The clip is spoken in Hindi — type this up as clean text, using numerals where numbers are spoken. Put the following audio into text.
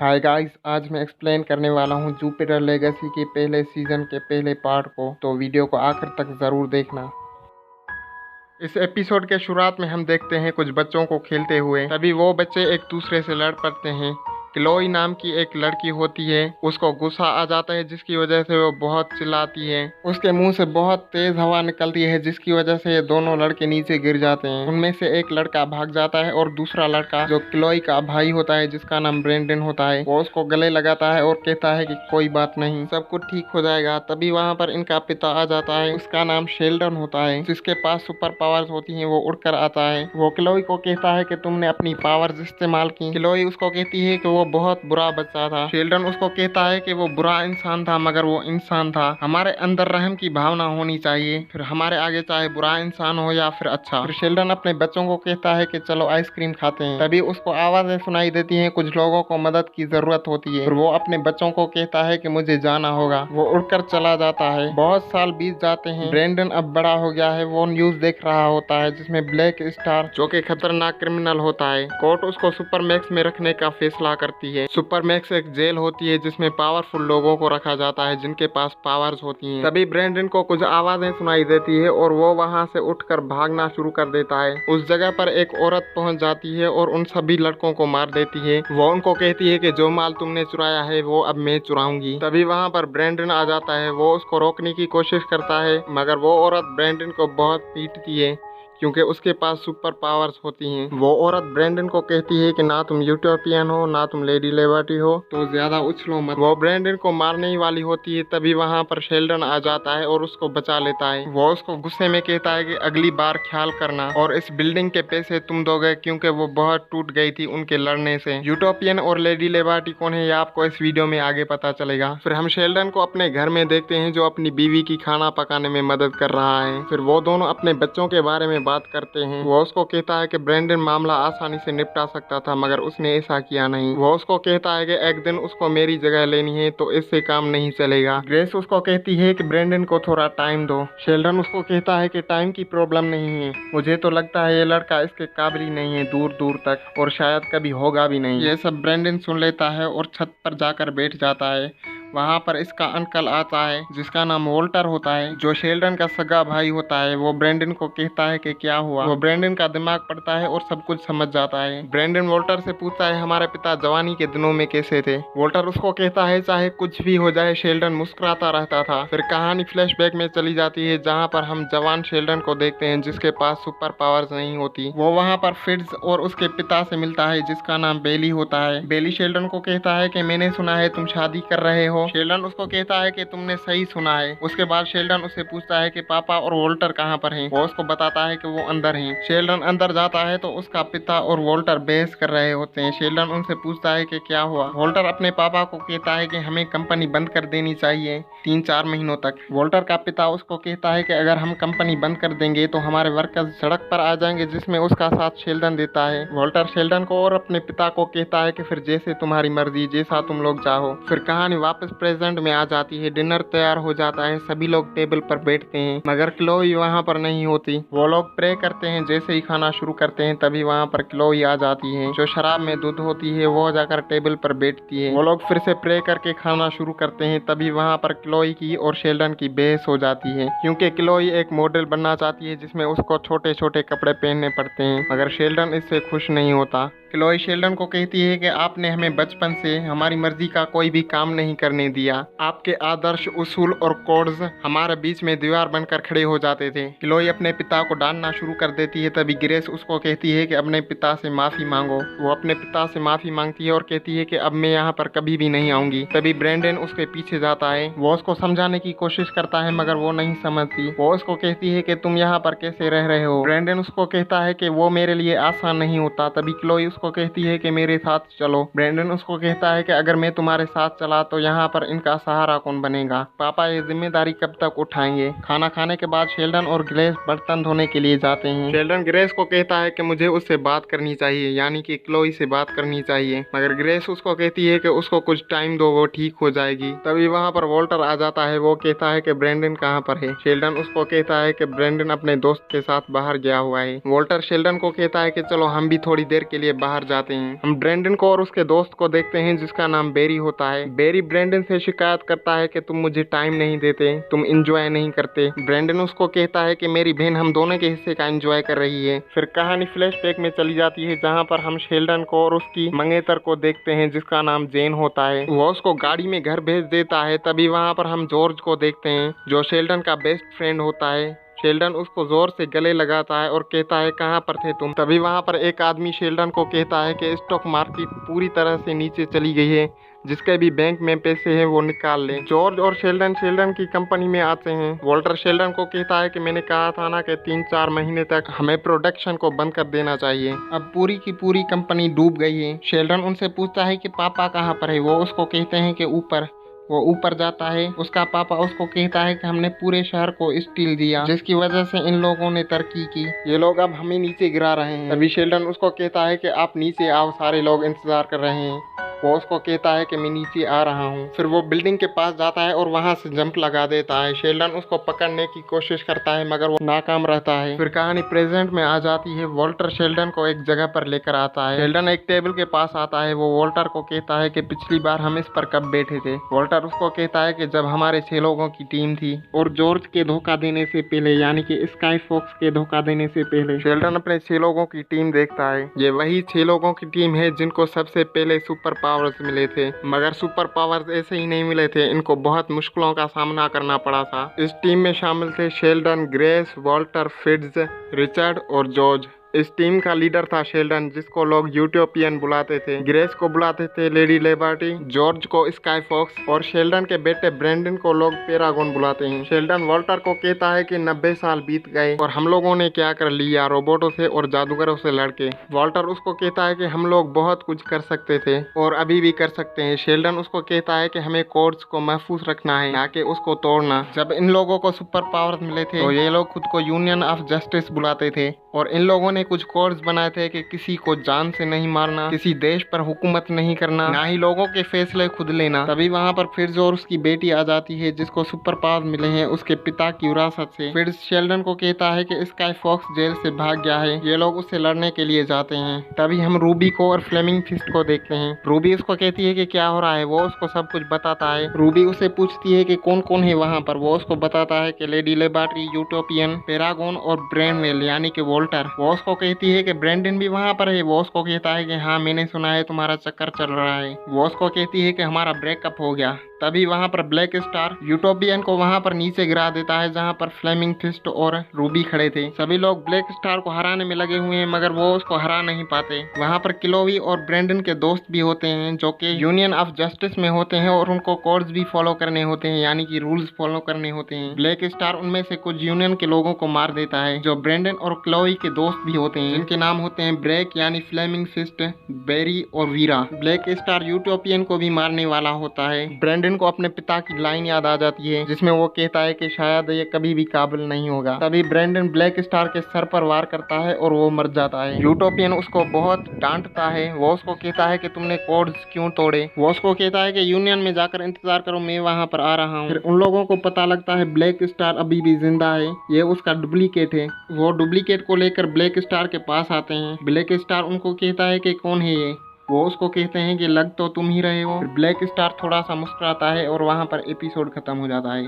हाय गाइस, आज मैं एक्सप्लेन करने वाला हूँ जुपिटर लेगेसी के पहले सीजन के पहले पार्ट को। तो वीडियो को आखिर तक ज़रूर देखना। इस एपिसोड के शुरुआत में हम देखते हैं कुछ बच्चों को खेलते हुए। तभी वो बच्चे एक दूसरे से लड़ पड़ते हैं। क्लोई नाम की एक लड़की होती है, उसको गुस्सा आ जाता है जिसकी वजह से वो बहुत चिल्लाती है। उसके मुंह से बहुत तेज हवा निकलती है जिसकी वजह से ये दोनों लड़के नीचे गिर जाते हैं। उनमें से एक लड़का भाग जाता है और दूसरा लड़का जो क्लोई का भाई होता है जिसका नाम ब्रेंडन होता है, वो उसको गले लगाता है और कहता है कि कोई बात नहीं, सब कुछ ठीक हो जाएगा। तभी वहाँ पर इनका पिता आ जाता है, उसका नाम शेल्डन होता है, जिसके पास सुपर पावर्स होती हैं। वो उड़कर आता है, वो क्लोई को कहता है कि तुमने अपनी पावर्स इस्तेमाल की। क्लोई उसको कहती है कि वो बहुत बुरा बच्चा था। शेल्डन उसको कहता है कि वो बुरा इंसान था मगर वो इंसान था। हमारे अंदर रहम की भावना होनी चाहिए, फिर हमारे आगे चाहे बुरा इंसान हो या फिर अच्छा। फिर शेल्डन अपने बच्चों को कहता है कि चलो आइसक्रीम खाते हैं। तभी उसको आवाजें सुनाई देती हैं, कुछ लोगों को मदद की जरूरत होती है। फिर वो अपने बच्चों को कहता है कि मुझे जाना होगा। वो उड़कर चला जाता है। बहुत साल बीत जाते हैं। ब्रेंडन अब बड़ा हो गया है। वो न्यूज देख रहा होता है जिसमें ब्लैक स्टार, जो कि खतरनाक क्रिमिनल होता है, कोर्ट उसको सुपर मैक्स में रखने का फैसला करती है। सुपर मैक्स एक जेल होती है जिसमें पावरफुल लोगों को रखा जाता है जिनके पास पावर्स होती हैं। तभी ब्रेंडन को कुछ आवाजें सुनाई देती है और वो वहां से उठकर भागना शुरू कर देता है। उस जगह पर एक औरत पहुंच जाती है और उन सभी लड़कों को मार देती है। वो उनको कहती है कि जो माल तुमने चुराया है वो अब मैं चुराऊंगी। तभी वहां पर ब्रेंडन आ जाता है। वो उसको रोकने की कोशिश करता है मगर वो औरत ब्रेंडन को बहुत पीटती है क्योंकि उसके पास सुपर पावर्स होती हैं। वो औरत ब्रेंडन को कहती है कि ना तुम यूटोपियन हो ना तुम लेडी लिबर्टी हो, तो ज्यादा उछलो मत। वो ब्रेंडन को मारने ही वाली होती है। तभी वहां पर शेल्डन आ जाता है और उसको बचा लेता है। वो उसको गुस्से में कहता है कि अगली बार ख्याल करना और इस बिल्डिंग के पैसे तुम दोगे, क्योंकि वो बहुत टूट गई थी उनके लड़ने से। यूटोपियन और लेडी लिबर्टी कौन है ये आपको इस वीडियो में आगे पता चलेगा। फिर हम शेल्डन को अपने घर में देखते हैं जो अपनी बीवी की खाना पकाने में मदद कर रहा है। फिर वो दोनों अपने बच्चों के बारे में बात करते हैं। वो उसको कहता है कि ब्रेंडन मामला आसानी से निपटा सकता था मगर उसने ऐसा किया नहीं। वो उसको कहता है कि एक दिन उसको मेरी जगह लेनी है, तो इससे काम नहीं चलेगा। ग्रेस उसको कहती है कि ब्रेंडन को थोड़ा टाइम दो। शेल्डन उसको कहता है कि टाइम की प्रॉब्लम नहीं है, मुझे तो लगता है ये लड़का इसके काबिल ही नहीं है दूर दूर तक, और शायद कभी होगा भी नहीं। ये सब ब्रेंडन सुन लेता है और छत पर जाकर बैठ जाता है। वहाँ पर इसका अंकल आता है जिसका नाम वोल्टर होता है, जो शेल्डन का सगा भाई होता है। वो ब्रेंडन को कहता है कि क्या हुआ। वो ब्रेंडन का दिमाग पढ़ता है और सब कुछ समझ जाता है। ब्रेंडन वोल्टर से पूछता है हमारे पिता जवानी के दिनों में कैसे थे। वोल्टर उसको कहता है चाहे कुछ भी हो जाए शेल्डन मुस्कुराता रहता था। फिर कहानी फ्लैशबैक में चली जाती है जहाँ पर हम जवान शेल्डन को देखते हैं जिसके पास सुपर पावर्स नहीं होती। वो वहाँ पर फिट्ज और उसके पिता से मिलता है जिसका नाम बेली होता है। बेली शेल्डन को कहता है कि मैंने सुना है तुम शादी कर रहे हो। शेल्डन उसको कहता है कि तुमने सही सुना है। उसके बाद शेल्डन उससे पूछता है कि पापा और वोल्टर कहाँ पर हैं। वो उसको बताता है कि वो अंदर हैं। शेल्डन अंदर जाता है तो उसका पिता और वोल्टर बहस कर रहे होते हैं। शेल्डन उनसे पूछता है कि क्या हुआ। वोल्टर अपने पापा को कहता है कि हमें कंपनी बंद कर देनी चाहिए 3-4 महीनों तक। वोल्टर का पिता उसको कहता है कि अगर हम कंपनी बंद कर देंगे तो हमारे वर्कर्स सड़क पर आ जाएंगे, जिसमें उसका साथ शेल्डन देता है। वोल्टर शेल्डन को और अपने पिता को कहता है कि फिर जैसे तुम्हारी मर्जी, जैसा तुम लोग चाहो। फिर कहानी वापस प्रेजेंट में आ जाती है। डिनर तैयार हो जाता है, सभी लोग टेबल पर बैठते हैं मगर क्लोई वहाँ पर नहीं होती। वो लोग प्रे करते हैं। जैसे ही खाना शुरू करते हैं तभी वहाँ पर क्लोई आ जाती है, जो शराब में दूध होती है। वो जाकर टेबल पर बैठती है। वो लोग फिर से प्रे करके खाना शुरू करते हैं। तभी वहाँ पर क्लोई की और शेल्डन की बहस हो जाती है, क्योंकि क्लोई एक मॉडल बनना चाहती है जिसमें उसको छोटे छोटे कपड़े पहनने पड़ते हैं, मगर शेल्डन इससे खुश नहीं होता। क्लोई शेल्डन को कहती है कि आपने हमें बचपन से हमारी मर्जी का कोई भी काम नहीं करने दिया। आपके आदर्श, उसूल और कोड्स हमारे बीच में दीवार बनकर खड़े हो जाते थे। क्लोई अपने पिता को डांटना शुरू कर देती है। तभी ग्रेस उसको कहती है कि अपने पिता से माफी मांगो। वो अपने पिता से माफी मांगती है और कहती है कि अब मैं यहाँ पर कभी भी नहीं आऊंगी। तभी ब्रेंडन उसके पीछे जाता है। वो उसको समझाने की कोशिश करता है मगर वो नहीं समझती। वो उसको कहती है कि तुम यहाँ पर कैसे रह रहे हो। ब्रेंडन उसको कहता है कि वो मेरे लिए आसान नहीं होता। तभी क्लोई उसको कहती है कि मेरे साथ चलो। ब्रेंडन उसको कहता है कि अगर मैं तुम्हारे साथ चला तो यहाँ पर इनका सहारा कौन बनेगा। पापा ये जिम्मेदारी कब तक उठाएंगे। खाना खाने के बाद शेल्डन और ग्रेस बर्तन धोने के लिए जाते हैं। शेल्डन ग्रेस को कहता है कि मुझे उससे बात करनी चाहिए, यानी कि क्लोई से बात करनी चाहिए, मगर ग्रेस उसको कहती है कि उसको कुछ टाइम दो, वो ठीक हो जाएगी। तभी वहाँ पर वोल्टर आ जाता है। वो कहता है कि ब्रेंडन कहाँ पर है। शेल्डन उसको कहता है कि ब्रेंडन अपने दोस्त के साथ बाहर गया हुआ है। वोल्टर शेल्डन को कहता है कि चलो हम भी थोड़ी देर के लिए बाहर बाहर जाते हैं। हम ब्रेंडन को और उसके दोस्त को देखते हैं जिसका नाम बेरी होता है। बेरी ब्रेंडन से शिकायत करता है कि तुम मुझे टाइम नहीं देते, तुम इंजॉय नहीं करते। ब्रेंडन उसको कहता है कि मेरी बहन हम दोनों के हिस्से का एंजॉय कर रही है। फिर कहानी फ्लैशबैक में चली जाती है जहाँ पर हम शेल्डन को और उसकी मंगेतर को देखते हैं जिसका नाम जेन होता है। वो उसको गाड़ी में घर भेज देता है। तभी वहाँ पर हम जॉर्ज को देखते हैं जो शेल्डन का बेस्ट फ्रेंड होता है। शेल्डन उसको जोर से गले लगाता है और कहता है कहाँ पर थे तुम। तभी वहाँ पर एक आदमी शेल्डन को कहता है कि स्टॉक मार्केट पूरी तरह से नीचे चली गई है, जिसके भी बैंक में पैसे हैं वो निकाल ले। जॉर्ज और शेल्डन की कंपनी में आते हैं। वॉल्टर शेल्डन को कहता है कि मैंने कहा था ना कि 3-4 महीने तक हमें प्रोडक्शन को बंद कर देना चाहिए। अब पूरी की पूरी कंपनी डूब गई है। शेल्डन उनसे पूछता है कि पापा कहाँ पर है। वो उसको कहते हैं कि ऊपर। वो ऊपर जाता है। उसका पापा उसको कहता है कि हमने पूरे शहर को स्टील दिया, जिसकी वजह से इन लोगों ने तरक्की की। ये लोग अब हमें नीचे गिरा रहे हैं। तभी शेल्डन उसको कहता है कि आप नीचे आओ, सारे लोग इंतजार कर रहे हैं। वो उसको कहता है कि मैं नीचे आ रहा हूँ। फिर वो बिल्डिंग के पास जाता है और वहाँ से जंप लगा देता है। शेल्डन उसको पकड़ने की कोशिश करता है मगर वो नाकाम रहता है। फिर कहानी प्रेजेंट में आ जाती है। वॉल्टर शेल्डन को एक जगह पर लेकर आता है। शेल्डन एक टेबल के पास आता है। वो वॉल्टर को कहता है कि पिछली बार हम इस पर कब बैठे थे। वॉल्टर उसको कहता है कि जब हमारे 6 लोगों की टीम थी और जॉर्ज के धोखा देने से पहले, यानी कि स्काई फॉक्स के धोखा देने से पहले। शेल्डन अपने 6 लोगों की टीम देखता है। ये वही 6 लोगों की टीम है जिनको सबसे पहले सुपर पावर्स मिले थे, मगर सुपर पावर्स ऐसे ही नहीं मिले थे, इनको बहुत मुश्किलों का सामना करना पड़ा था। इस टीम में शामिल थे Sheldon, grace, Walter, Fitz, Richard और जॉर्ज। इस टीम का लीडर था शेल्डन, जिसको लोग यूटोपियन बुलाते थे। ग्रेस को बुलाते थे लेडी लिबर्टी, जॉर्ज को स्काई फॉक्स और शेल्डन के बेटे ब्रेंडन को लोग पैरागॉन बुलाते हैं। शेल्डन वॉल्टर को कहता है कि 90 साल बीत गए और हम लोगों ने क्या कर लिया रोबोटों से और जादूगरों से लड़के। वॉल्टर उसको कहता है कि हम लोग बहुत कुछ कर सकते थे और अभी भी कर सकते हैं। शेल्डन उसको कहता है कि हमें कोड्स को महफूज रखना है, ना कि उसको तोड़ना। जब इन लोगों को सुपर पावर्स मिले थे तो ये लोग खुद को यूनियन ऑफ जस्टिस बुलाते थे और इन लोगों ने कुछ कोड्स बनाए थे कि किसी को जान से नहीं मारना, किसी देश पर हुकूमत नहीं करना, ना ही लोगों के फैसले खुद लेना। तभी वहाँ पर फिट्ज और उसकी बेटी आ जाती है जिसको सुपर पावर्स मिले हैं उसके पिता की विरासत से। फिट्ज शेल्डन को कहता है कि स्काई फॉक्स जेल से भाग गया है, ये लोग उससे लड़ने के लिए जाते हैं। तभी हम रूबी को और फ्लेमिंग फिस्ट को देखते हैं। रूबी उसको कहती है कि क्या हो रहा है। वो उसको सब कुछ बताता है। रूबी उसे पूछती है कि कौन कौन है वहाँ पर। वो उसको बताता है कि लेडी लिबर्टी, यूटोपियन, पैरागॉन और ब्रेनवेल यानी कि वॉल्टर। वो उसको कहती है कि ब्रेंडन भी वहाँ पर है। वो उसको कहता है कि हाँ मैंने सुना है तुम्हारा चक्कर चल रहा है। वो उसको कहती है कि हमारा ब्रेकअप हो गया। तभी वहाँ पर ब्लैक स्टार यूटोपियन को वहाँ पर नीचे गिरा देता है जहाँ पर फ्लेमिंग फिस्ट और रूबी खड़े थे। सभी लोग ब्लैक स्टार को हराने में लगे हुए हैं मगर वो उसको हरा नहीं पाते। वहाँ पर क्लोवी और ब्रेंडन के दोस्त भी होते हैं जो कि यूनियन ऑफ जस्टिस में होते हैं और उनको कोड्स भी फॉलो करने होते हैं, यानी कि रूल्स फॉलो करने होते हैं। ब्लैक स्टार उनमें से कुछ यूनियन के लोगों को मार देता है जो ब्रेंडन और क्लोवी के दोस्त भी होते हैं, जिनके नाम होते हैं ब्रेक यानी फ्लेमिंग फिस्ट, बेरी और वीरा। ब्लैक स्टार यूटोपियन को भी मारने वाला होता है। ब्रेंडन को अपने पिता की लाइन याद आ जाती है जिसमें वो कहता है कि शायद ये कभी भी काबिल नहीं होगा। तभी ब्रेंडन ब्लैक स्टार के सर पर वार करता है और वो मर जाता है। यूटोपियन उसको बहुत डांटता है। वो उसको कहता है कि तुमने कोड्स क्यों तोड़े। वो उसको कहता है कि यूनियन में जाकर इंतजार करो, मैं वहां पर आ रहा हूँ। फिर उन लोगों को पता लगता है ब्लैक स्टार अभी भी जिंदा है, ये उसका डुप्लीकेट है। वो डुप्लीकेट को लेकर ब्लैक स्टार के पास आते हैं। ब्लैक स्टार उनको कहता है कि कौन है ये। वो उसको कहते हैं कि लग तो तुम ही रहे हो। ब्लैक स्टार थोड़ा सा मुस्कुराता है और वहाँ पर एपिसोड खत्म हो जाता है।